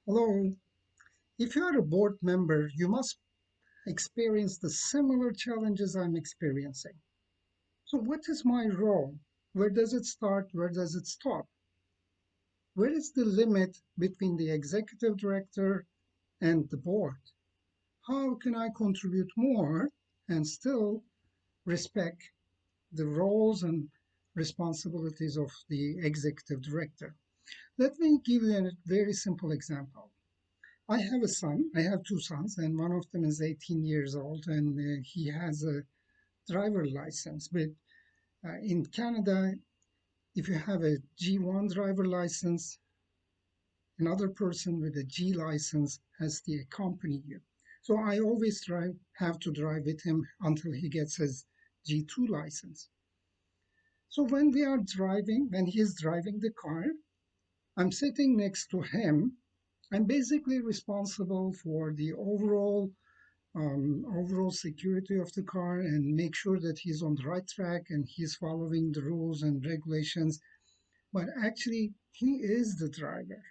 Hello. If you are a board member, you must experience the similar challenges I'm experiencing. So, what is my role? Where does it start? Where does it stop? Where is the limit between the executive director and the board? How can I contribute more and still respect the roles and responsibilities of the executive director? Let me give you a very simple example. I have a son. I have two sons, and one of them is 18 years old, and he has a driver license. But in Canada, if you have a G1 driver license, another person with a G license has to accompany you. So I always have to drive with him until he gets his G2 license. So when he is driving the car, I'm sitting next to him. I'm basically responsible for the overall security of the car and make sure that he's on the right track and he's following the rules and regulations. But actually, he is the driver.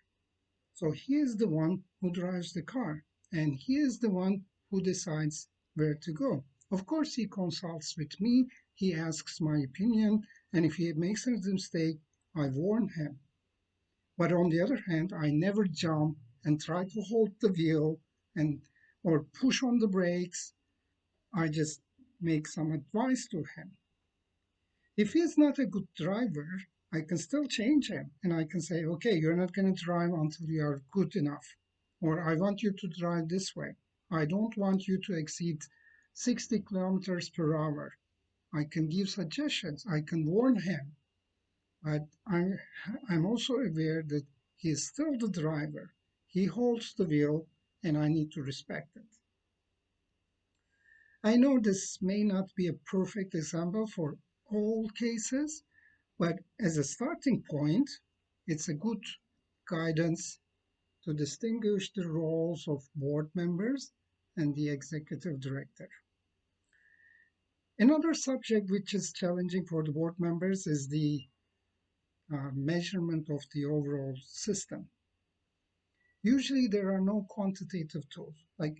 So he is the one who drives the car and he is the one who decides where to go. Of course, he consults with me, he asks my opinion, and if he makes a mistake, I warn him. But on the other hand, I never jump and try to hold the wheel and or push on the brakes. I just make some advice to him. If he's not a good driver, I can still change him and I can say, okay, you're not going to drive until you are good enough. Or I want you to drive this way. I don't want you to exceed 60 kilometers per hour. I can give suggestions. I can warn him. But I'm also aware that he is still the driver. He holds the wheel and I need to respect it. I know this may not be a perfect example for all cases, but as a starting point, it's a good guidance to distinguish the roles of board members and the executive director. Another subject which is challenging for the board members is the measurement of the overall system. Usually, there are no quantitative tools. Like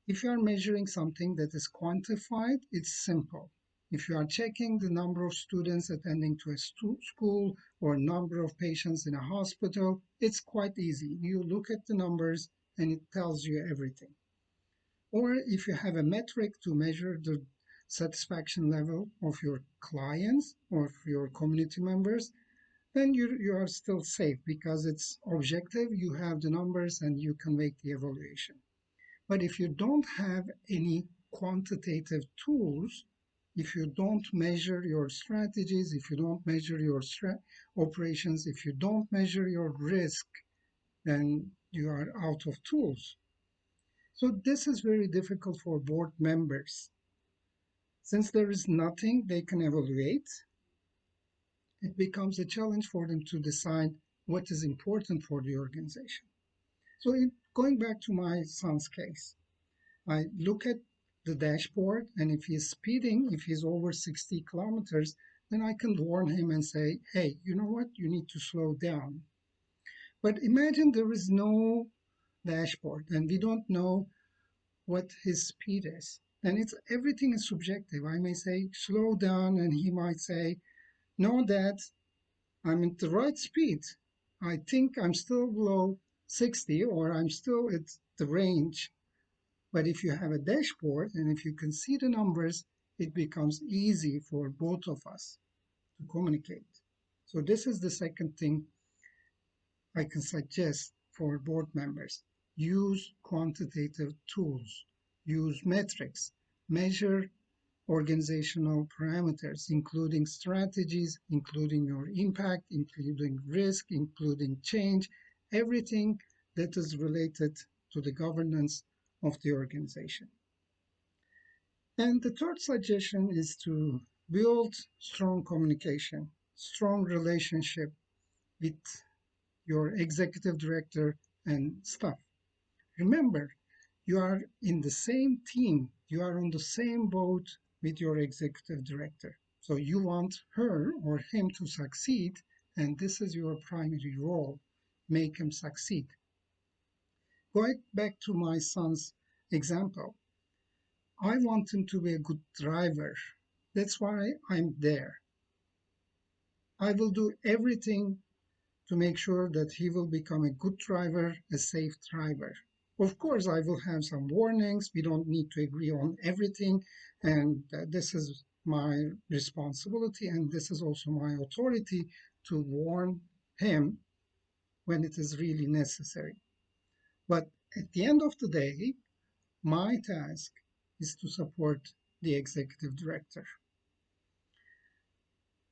if you are measuring something that is quantified, it's simple. If you are checking the number of students attending to a school or number of patients in a hospital, it's quite easy. You look at the numbers and it tells you everything. Or if you have a metric to measure the satisfaction level of your clients or of your community members, then you are still safe because it's objective. You have the numbers and you can make the evaluation. But if you don't have any quantitative tools, if you don't measure your strategies, if you don't measure your operations, if you don't measure your risk, then you are out of tools. So this is very difficult for board members. Since there is nothing they can evaluate, it becomes a challenge for them to decide what is important for the organization. So going back to my son's case, I look at the dashboard, and if he's speeding, if he's over 60 kilometers, then I can warn him and say, hey, you know what? You need to slow down. But imagine there is no dashboard and we don't know what his speed is. And it's everything is subjective. I may say, slow down, and he might say, no, Dad, I'm at the right speed. I think I'm still below 60 or I'm still at the range. But if you have a dashboard and if you can see the numbers, it becomes easy for both of us to communicate. So this is the second thing I can suggest for board members. Use quantitative tools, use metrics, measure organizational parameters, including strategies, including your impact, including risk, including change, everything that is related to the governance of the organization. And the third suggestion is to build strong communication, strong relationship with your executive director and staff. Remember, you are in the same team, you are on the same boat with your executive director. So you want her or him to succeed, and this is your primary role. Make him succeed. Going back to my son's example, I want him to be a good driver. That's why I'm there. I will do everything to make sure that he will become a good driver, a safe driver. Of course, I will have some warnings. We don't need to agree on everything. And this is my responsibility. And this is also my authority to warn him when it is really necessary. But at the end of the day, my task is to support the executive director.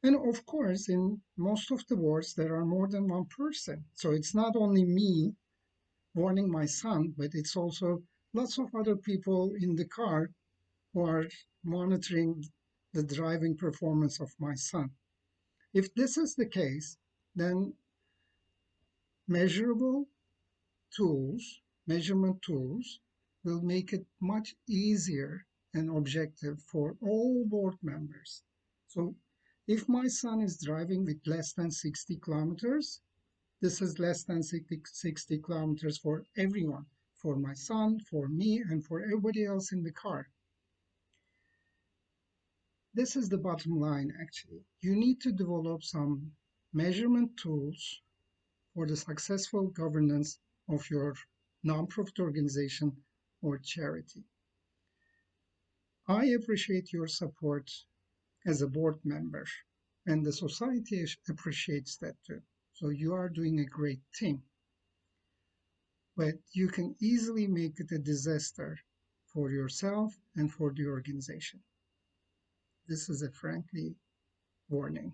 And of course, in most of the wards, there are more than one person. So it's not only me warning my son, but it's also lots of other people in the car who are monitoring the driving performance of my son. If this is the case, then measurable tools, measurement tools, will make it much easier and objective for all board members. So if my son is driving with less than 60 kilometers, this is less than 60 kilometers for everyone, for my son, for me, and for everybody else in the car. This is the bottom line, actually. You need to develop some measurement tools for the successful governance of your nonprofit organization or charity. I appreciate your support as a board member, and the society appreciates that too. So you are doing a great thing, but you can easily make it a disaster for yourself and for the organization. This is a frankly warning.